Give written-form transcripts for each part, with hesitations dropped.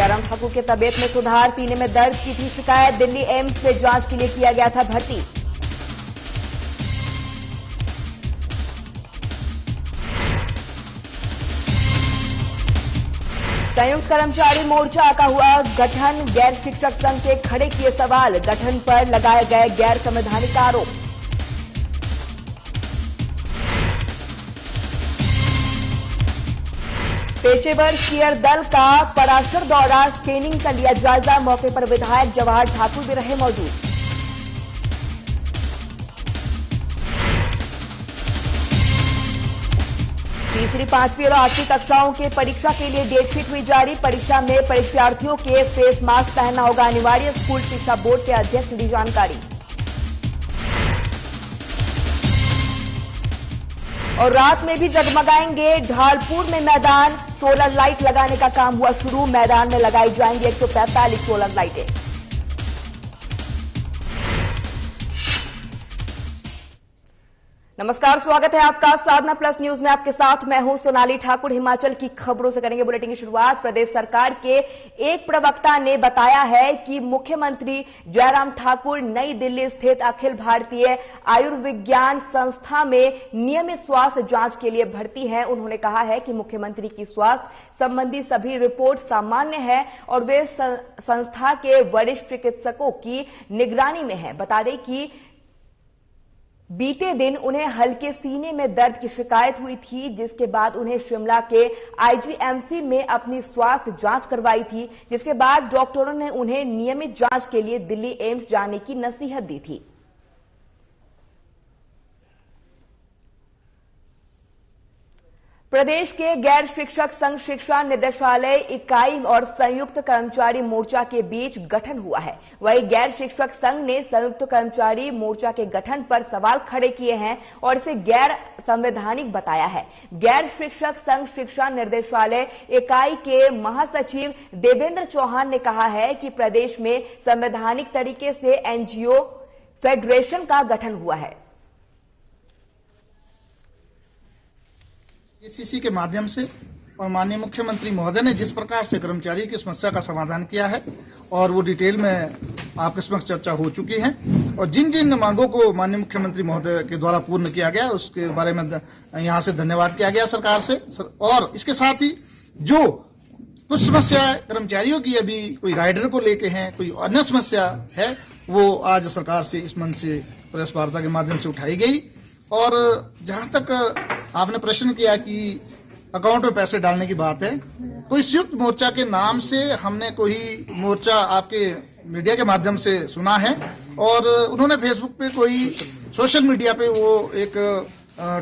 जयराम ठाकुर के तबीयत में सुधार, सीने में दर्द की थी शिकायत, दिल्ली एम्स में जांच के लिए किया गया था भर्ती। संयुक्त कर्मचारी मोर्चा का हुआ गठन, गैर शिक्षक संघ के खड़े किए सवाल, गठन पर लगाए गए गैर संवैधानिक आरोप। पेशेवर स्कीयर दल का पराशर दौरा, स्केनिंग का लिया जायजा, मौके पर विधायक जवाहर ठाकुर भी रहे मौजूद। तीसरी, पांचवी और आठवीं कक्षाओं के परीक्षा के लिए डेटशीट हुई जारी, परीक्षा में परीक्षार्थियों के फेस मास्क पहनना होगा अनिवार्य, स्कूल शिक्षा बोर्ड के अध्यक्ष ने दी जानकारी। और रात में भी जगमगाएंगे ढालपुर में मैदान, सोलर लाइट लगाने का काम हुआ शुरू, मैदान में लगाई जाएंगी 145 सोलर लाइटें। नमस्कार, स्वागत है आपका साधना प्लस न्यूज में। आपके साथ मैं हूं सोनाली ठाकुर। हिमाचल की खबरों से करेंगे बुलेटिन की शुरुआत। प्रदेश सरकार के एक प्रवक्ता ने बताया है कि मुख्यमंत्री जयराम ठाकुर नई दिल्ली स्थित अखिल भारतीय आयुर्विज्ञान संस्था में नियमित स्वास्थ्य जांच के लिए भर्ती हैं। उन्होंने कहा है कि मुख्यमंत्री की स्वास्थ्य संबंधी सभी रिपोर्ट सामान्य है और वे संस्था के वरिष्ठ चिकित्सकों की निगरानी में है। बता दें कि बीते दिन उन्हें हल्के सीने में दर्द की शिकायत हुई थी, जिसके बाद उन्हें शिमला के आईजीएमसी में अपनी स्वास्थ्य जांच करवाई थी, जिसके बाद डॉक्टरों ने उन्हें नियमित जांच के लिए दिल्ली एम्स जाने की नसीहत दी थी। प्रदेश के गैर शिक्षक संघ शिक्षा निदेशालय इकाई और संयुक्त कर्मचारी मोर्चा के बीच गठन हुआ है। वहीं गैर शिक्षक संघ ने संयुक्त कर्मचारी मोर्चा के गठन पर सवाल खड़े किए हैं और इसे गैर संवैधानिक बताया है। गैर शिक्षक संघ शिक्षा निर्देशालय इकाई के महासचिव देवेंद्र चौहान ने कहा है कि प्रदेश में संवैधानिक तरीके से एनजीओ फेडरेशन का गठन हुआ है। एसीसी के माध्यम से और माननीय मुख्यमंत्री महोदय ने जिस प्रकार से कर्मचारी की समस्या का समाधान किया है और वो डिटेल में आपके समक्ष चर्चा हो चुकी है और जिन जिन मांगों को माननीय मुख्यमंत्री महोदय के द्वारा पूर्ण किया गया उसके बारे में यहाँ से धन्यवाद किया गया सरकार से। और इसके साथ ही जो कुछ समस्या कर्मचारियों की अभी कोई राइडर को लेके हैं, कोई अन्य समस्या है, वो आज सरकार से इस मंच से प्रेस वार्ता के माध्यम से उठाई गई। और जहां तक आपने प्रश्न किया कि अकाउंट में पैसे डालने की बात है, कोई संयुक्त मोर्चा के नाम से हमने कोई मोर्चा आपके मीडिया के माध्यम से सुना है और उन्होंने फेसबुक पे कोई सोशल मीडिया पे वो एक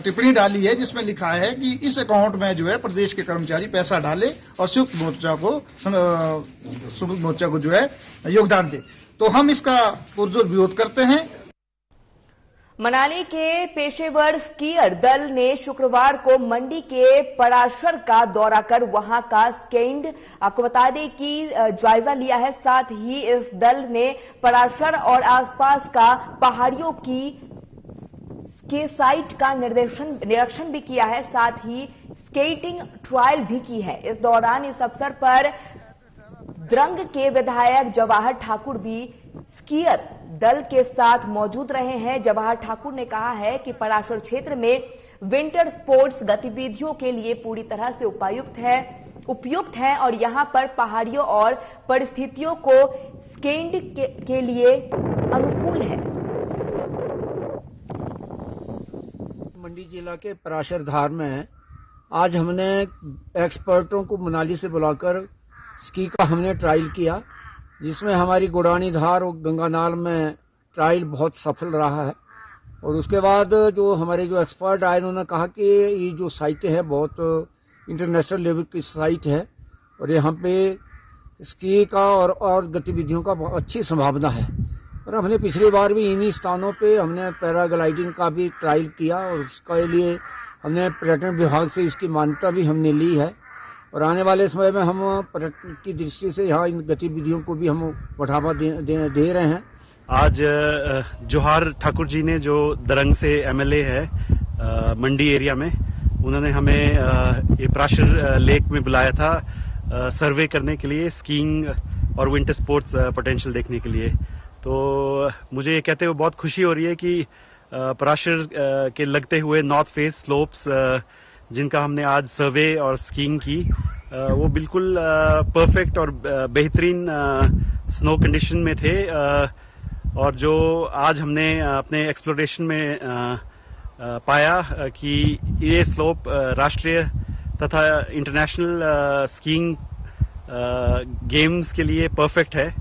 टिप्पणी डाली है जिसमें लिखा है कि इस अकाउंट में जो है प्रदेश के कर्मचारी पैसा डाले और संयुक्त मोर्चा को जो है योगदान दे। तो हम इसका पुरजोर विरोध करते हैं। मनाली के पेशेवर स्कीयर दल ने शुक्रवार को मंडी के पराशर का दौरा कर वहां का स्केंड आपको बता दें कि जायजा लिया है। साथ ही इस दल ने पराशर और आसपास का पहाड़ियों के साइट का निरीक्षण भी किया है। साथ ही स्केटिंग ट्रायल भी की है। इस दौरान इस अवसर पर द्रंग के विधायक जवाहर ठाकुर भी स्कीयर दल के साथ मौजूद रहे हैं। जवाहर ठाकुर ने कहा है कि पराशर क्षेत्र में विंटर स्पोर्ट्स गतिविधियों के लिए पूरी तरह से उपयुक्त है और यहां पर पहाड़ियों और परिस्थितियों को स्केटिंग के लिए अनुकूल है। मंडी जिला के पराशर धार में आज हमने एक्सपर्टों को मनाली से बुलाकर स्की का हमने ट्रायल किया, जिसमें हमारी गुड़ानी धार और गंगानाल में ट्रायल बहुत सफल रहा है। और उसके बाद जो हमारे जो एक्सपर्ट आए उन्होंने कहा कि ये जो साइटें हैं बहुत इंटरनेशनल लेवल की साइट है और यहाँ पे स्की का और गतिविधियों का बहुत अच्छी संभावना है। और हमने पिछली बार भी इन्हीं स्थानों पे हमने पैराग्लाइडिंग का भी ट्रायल किया और उसके लिए हमने पर्यटन विभाग से इसकी मान्यता भी हमने ली है और आने वाले समय में हम पर्यटन की दृष्टि से यहाँ इन गतिविधियों को भी हम बढ़ावा दे रहे हैं। आज जवाहर ठाकुर जी ने जो दरंग से एमएलए है मंडी एरिया में, उन्होंने हमें ये पराशर लेक में बुलाया था सर्वे करने के लिए, स्कीइंग और विंटर स्पोर्ट्स पोटेंशियल देखने के लिए। तो मुझे ये कहते हुए बहुत खुशी हो रही है कि पराशर के लगते हुए नॉर्थ फेस स्लोप्स जिनका हमने आज सर्वे और स्कीइंग की, वो बिल्कुल परफेक्ट और बेहतरीन स्नो कंडीशन में थे। और जो आज हमने अपने एक्सप्लोरेशन में पाया कि ये स्लोप राष्ट्रीय तथा इंटरनेशनल स्कीइंग गेम्स के लिए परफेक्ट है।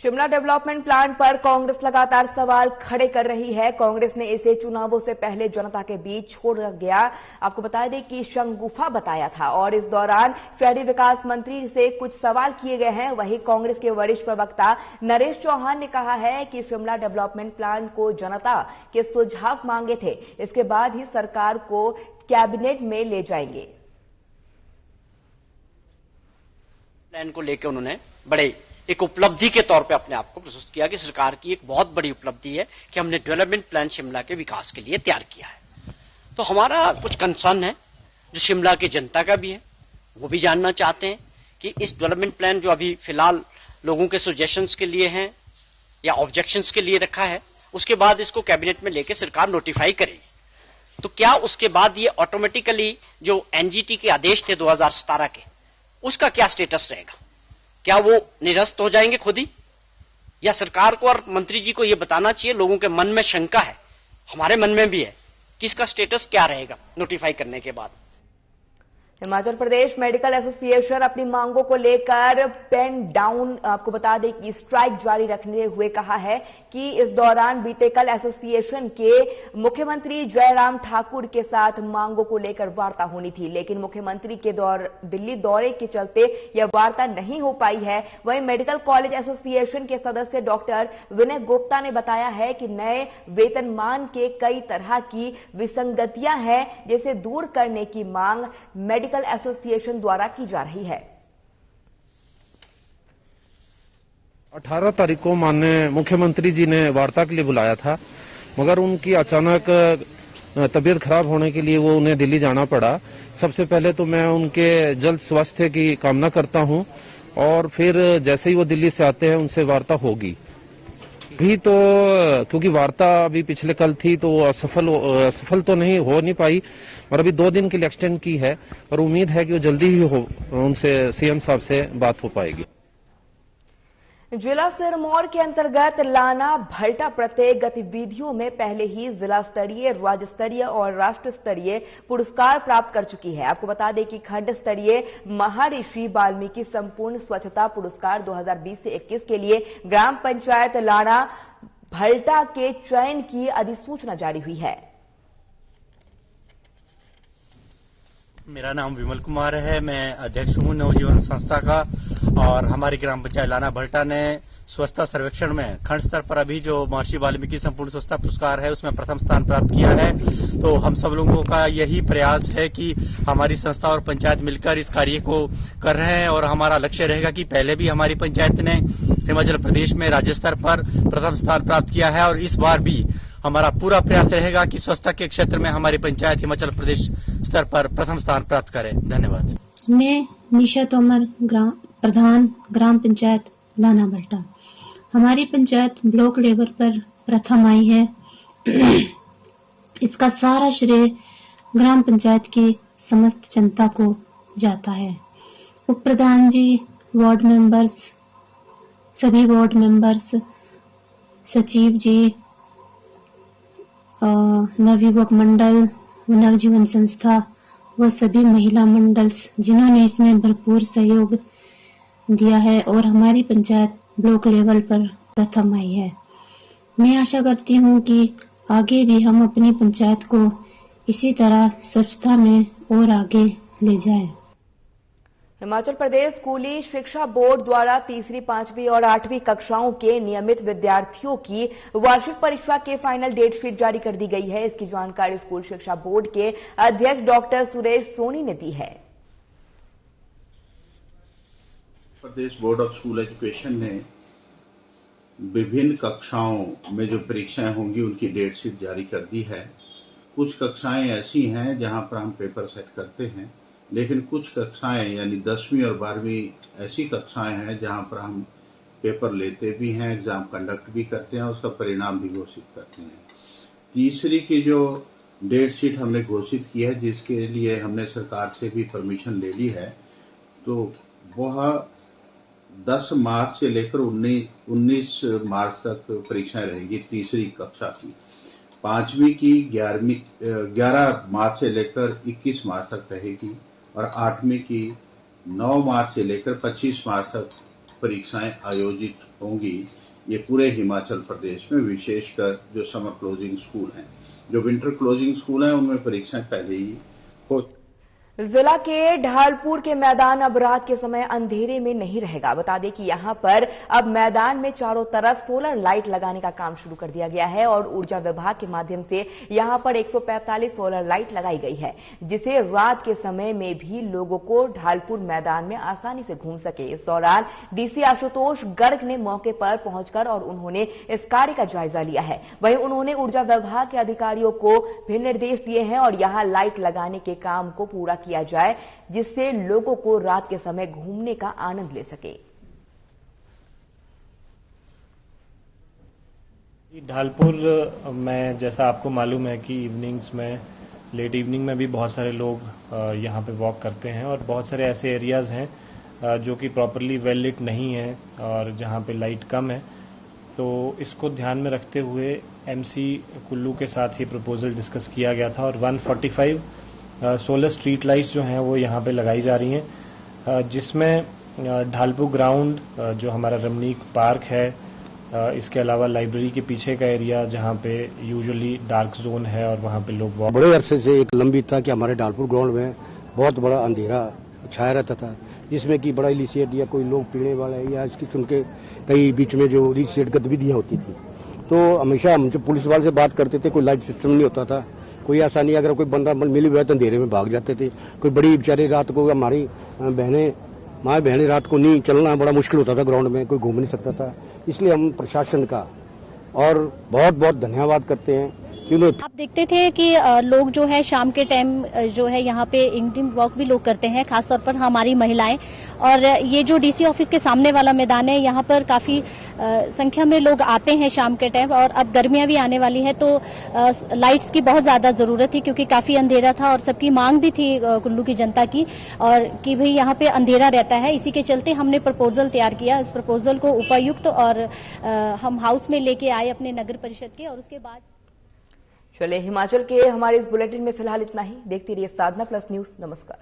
शिमला डेवलपमेंट प्लान पर कांग्रेस लगातार सवाल खड़े कर रही है। कांग्रेस ने इसे चुनावों से पहले जनता के बीच छोड़ गया। आपको बता दें कि शंगुफा बताया था और इस दौरान शहरी विकास मंत्री से कुछ सवाल किए गए हैं। वहीं कांग्रेस के वरिष्ठ प्रवक्ता नरेश चौहान ने कहा है कि शिमला डेवलपमेंट प्लान को जनता के सुझाव मांगे थे, इसके बाद ही सरकार को कैबिनेट में ले जाएंगे। प्लान को लेकर उन्होंने बड़े एक उपलब्धि के तौर पे अपने आप को प्रस्तुत किया कि सरकार की एक बहुत बड़ी उपलब्धि है कि हमने डेवलपमेंट प्लान शिमला के विकास के लिए तैयार किया है। तो हमारा कुछ कंसर्न है जो शिमला की जनता का भी है, वो भी जानना चाहते हैं कि इस डेवलपमेंट प्लान जो अभी फिलहाल लोगों के सजेशंस के लिए है या ऑब्जेक्शंस के लिए रखा है, उसके बाद इसको कैबिनेट में लेकर सरकार नोटिफाई करेगी। तो क्या उसके बाद ये ऑटोमेटिकली जो एनजीटी के आदेश थे 2017 के, उसका क्या स्टेटस रहेगा? क्या वो निरस्त हो जाएंगे खुद ही, या सरकार को और मंत्री जी को ये बताना चाहिए? लोगों के मन में शंका है, हमारे मन में भी है कि इसका स्टेटस क्या रहेगा नोटिफाई करने के बाद। हिमाचल प्रदेश मेडिकल एसोसिएशन अपनी मांगों को लेकर पेन डाउन, आपको बता दें कि स्ट्राइक जारी रखते हुए कहा है कि इस दौरान बीते कल एसोसिएशन के मुख्यमंत्री जयराम ठाकुर के साथ मांगों को लेकर वार्ता होनी थी, लेकिन मुख्यमंत्री के दिल्ली दौरे के चलते यह वार्ता नहीं हो पाई है। वहीं मेडिकल कॉलेज एसोसिएशन के सदस्य डॉक्टर विनय गुप्ता ने बताया है कि नए वेतनमान के कई तरह की विसंगतियां हैं, जिसे दूर करने की मांग मेडिकल एसोसिएशन द्वारा की जा रही है। 18 तारीख को माननीय मुख्यमंत्री जी ने वार्ता के लिए बुलाया था, मगर उनकी अचानक तबीयत खराब होने के लिए वो उन्हें दिल्ली जाना पड़ा। सबसे पहले तो मैं उनके जल्द स्वास्थ्य की कामना करता हूं और फिर जैसे ही वो दिल्ली से आते हैं उनसे वार्ता होगी। भी तो क्योंकि वार्ता अभी पिछले कल थी तो असफल तो नहीं हो नहीं पाई और अभी 2 दिन के लिए एक्सटेंड की है और उम्मीद है कि वो जल्दी ही उनसे सीएम साहब से बात हो पाएगी। जिला सिरमौर के अंतर्गत लाना भल्टा प्रत्येक गतिविधियों में पहले ही जिला स्तरीय, राज्य स्तरीय और राष्ट्र स्तरीय पुरस्कार प्राप्त कर चुकी है। आपको बता दें कि खंड स्तरीय महर्षि वाल्मीकि संपूर्ण स्वच्छता पुरस्कार 2020 से 21 के लिए ग्राम पंचायत लाना भल्टा के चयन की अधिसूचना जारी हुई है। मेरा नाम विमल कुमार है, मैं अध्यक्ष हूँ नवजीवन संस्था का। और हमारी ग्राम पंचायत लाना भल्टा ने स्वच्छता सर्वेक्षण में खंड स्तर पर अभी जो महर्षि वाल्मीकि संपूर्ण स्वच्छता पुरस्कार है उसमें प्रथम स्थान प्राप्त किया है। तो हम सब लोगों का यही प्रयास है कि हमारी संस्था और पंचायत मिलकर इस कार्य को कर रहे हैं और हमारा लक्ष्य रहेगा कि पहले भी हमारी पंचायत ने हिमाचल प्रदेश में राज्य स्तर पर प्रथम स्थान प्राप्त किया है और इस बार भी हमारा पूरा प्रयास रहेगा कि स्वच्छता के क्षेत्र में हमारी पंचायत हिमाचल प्रदेश स्तर पर प्रथम स्थान प्राप्त करे। धन्यवाद। मैं निशा तोमर, प्रधान ग्राम पंचायत लाना भल्टा। हमारी पंचायत ब्लॉक लेवल पर प्रथम आई है। इसका सारा श्रेय ग्राम पंचायत की समस्त जनता को जाता है। उप प्रधान जी, वार्ड मेंबर्स, सभी वार्ड मेंबर्स, सचिव जी, नवयुवक मंडल, नवजीवन संस्था व सभी महिला मंडल्स जिन्होंने इसमें भरपूर सहयोग दिया है और हमारी पंचायत ब्लॉक लेवल पर प्रथम आई है। मैं आशा करती हूँ कि आगे भी हम अपनी पंचायत को इसी तरह स्वच्छता में और आगे ले जाएं। हिमाचल प्रदेश स्कूली शिक्षा बोर्ड द्वारा तीसरी, 5वीं और 8वीं कक्षाओं के नियमित विद्यार्थियों की वार्षिक परीक्षा के फाइनल डेट शीट जारी कर दी गई है। इसकी जानकारी स्कूल शिक्षा बोर्ड के अध्यक्ष डॉक्टर सुरेश सोनी ने दी है। प्रदेश बोर्ड ऑफ स्कूल एजुकेशन ने विभिन्न कक्षाओं में जो परीक्षाएं होंगी उनकी डेट शीट जारी कर दी है। कुछ कक्षाएं ऐसी हैं जहां पर हम पेपर सेट करते हैं, लेकिन कुछ कक्षाएं यानी 10वीं और 12वीं ऐसी कक्षाएं हैं जहां पर हम पेपर लेते भी हैं, एग्जाम कंडक्ट भी करते हैं, उसका परिणाम भी घोषित करते हैं। तीसरी की जो डेट शीट हमने घोषित की है, जिसके लिए हमने सरकार से भी परमिशन ले ली है, तो वह 10 मार्च से लेकर 19 मार्च तक परीक्षाएं रहेगी तीसरी कक्षा की। 5वीं की 11 मार्च से लेकर 21 मार्च तक रहेगी और 8वीं की 9 मार्च से लेकर 25 मार्च तक परीक्षाएं आयोजित होंगी। ये पूरे हिमाचल प्रदेश में, विशेषकर जो समर क्लोजिंग स्कूल हैं, जो विंटर क्लोजिंग स्कूल हैं, उनमें परीक्षाएं पहले ही हो। जिला के ढालपुर के मैदान अब रात के समय अंधेरे में नहीं रहेगा। बता दें कि यहां पर अब मैदान में चारों तरफ सोलर लाइट लगाने का काम शुरू कर दिया गया है और ऊर्जा विभाग के माध्यम से यहां पर 145 सोलर लाइट लगाई गई है, जिसे रात के समय में भी लोगों को ढालपुर मैदान में आसानी से घूम सके। इस दौरान डीसी आशुतोष गर्ग ने मौके पर पहुंचकर और उन्होंने इस कार्य का जायजा लिया है। वहीं उन्होंने ऊर्जा विभाग के अधिकारियों को भी निर्देश दिए हैं और यहां लाइट लगाने के काम को पूरा किया जाए, जिससे लोगों को रात के समय घूमने का आनंद ले सके। ढालपुर में जैसा आपको मालूम है कि इवनिंग्स में, लेट इवनिंग में भी बहुत सारे लोग यहाँ पे वॉक करते हैं और बहुत सारे ऐसे एरियाज हैं जो कि प्रॉपरली वेल लिट नहीं है और जहाँ पे लाइट कम है। तो इसको ध्यान में रखते हुए एमसी कुल्लू के साथ ये प्रपोजल डिस्कस किया गया था और 145 सोलर स्ट्रीट लाइट्स जो हैं वो यहाँ पे लगाई जा रही हैं, जिसमें ढालपुर ग्राउंड जो हमारा रमणीक पार्क है, इसके अलावा लाइब्रेरी के पीछे का एरिया जहाँ पे यूजुअली डार्क जोन है और वहाँ पे लोग बड़े अरसे से एक लंबी था कि हमारे ढालपुर ग्राउंड में बहुत बड़ा अंधेरा छाया रहता था, जिसमें कि बड़ा इलिसिएट या कोई लोग पीने वाले या इस किस्म के कई बीच में जो इलिसिएट गतिविधियाँ होती थी। तो हमेशा हम जो पुलिस वाले से बात करते थे, कोई लाइट सिस्टम नहीं होता था, कोई ऐसा नहीं, अगर कोई बंदा मिल हुआ तो अंधेरे में भाग जाते थे। कोई बड़ी बेचारी रात को, हमारी माँ बहनें रात को नहीं चलना बड़ा मुश्किल होता था, ग्राउंड में कोई घूम नहीं सकता था। इसलिए हम प्रशासन का और बहुत बहुत धन्यवाद करते हैं। आप देखते थे कि लोग जो है शाम के टाइम जो है यहाँ पे इवनिंग वॉक भी लोग करते हैं, खासतौर पर हमारी महिलाएं। और ये जो डीसी ऑफिस के सामने वाला मैदान है, यहाँ पर काफी संख्या में लोग आते हैं शाम के टाइम। और अब गर्मियां भी आने वाली है तो लाइट्स की बहुत ज्यादा जरूरत थी, क्योंकि काफी अंधेरा था और सबकी मांग भी थी कुल्लू की जनता की, और कि भाई यहाँ पे अंधेरा रहता है। इसी के चलते हमने प्रपोजल तैयार किया। इस प्रपोजल को उपायुक्त और हम हाउस में लेके आए अपने नगर परिषद के, और उसके बाद चलिए हिमाचल के हमारे इस बुलेटिन में फिलहाल इतना ही। देखती रहिए साधना प्लस न्यूज। नमस्कार।